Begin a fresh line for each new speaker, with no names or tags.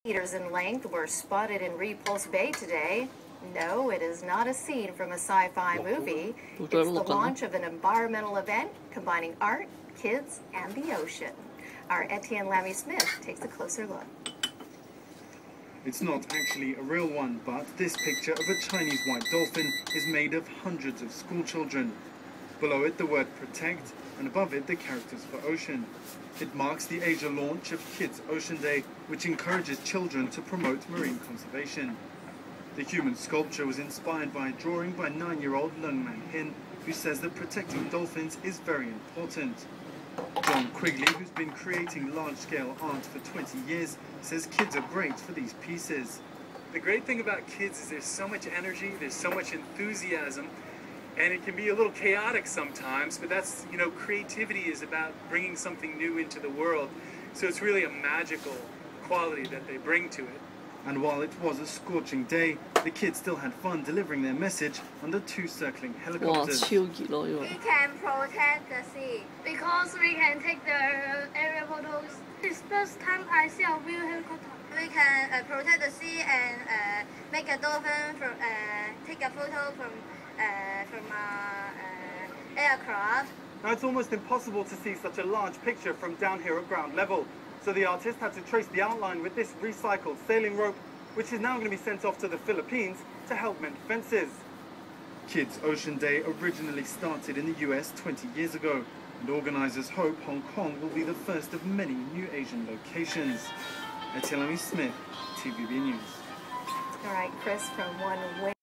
Meters in length were spotted in Repulse Bay today. No, it is not a scene from a sci-fi movie. It's the launch of an environmental event combining art, kids, and the ocean. Our Etienne Lamy-Smith takes a closer look.
It's not actually a real one, but this picture of a Chinese white dolphin is made of hundreds of school children. Below it, the word protect, and above it, the characters for ocean. It marks the Asia launch of Kids Ocean Day, which encourages children to promote marine conservation. The human sculpture was inspired by a drawing by 9-year-old Lung Man Hin, who says that protecting dolphins is very important. John Quigley, who's been creating large-scale art for 20 years, says kids are great for these pieces.
The great thing about kids is there's so much energy, there's so much enthusiasm, and it can be a little chaotic sometimes, but that's, creativity is about bringing something new into the world. So it's really a magical quality that they bring to it.
And while it was a scorching day, the kids still had fun delivering their message under 2 circling helicopters.
We
can protect the sea
because we can take the aerial photos. It's first time I see a real helicopter.
We can protect the sea and make a dolphin take a photo from aircraft.
Now it's almost impossible to see such a large picture from down here at ground level. So the artist had to trace the outline with this recycled sailing rope, which is now going to be sent off to the Philippines to help mend fences.
Kids Ocean Day originally started in the US 20 years ago, and organizers hope Hong Kong will be the first of many new Asian locations. Etienne Lamy-Smith, TVB News.
All right, Chris, from one way.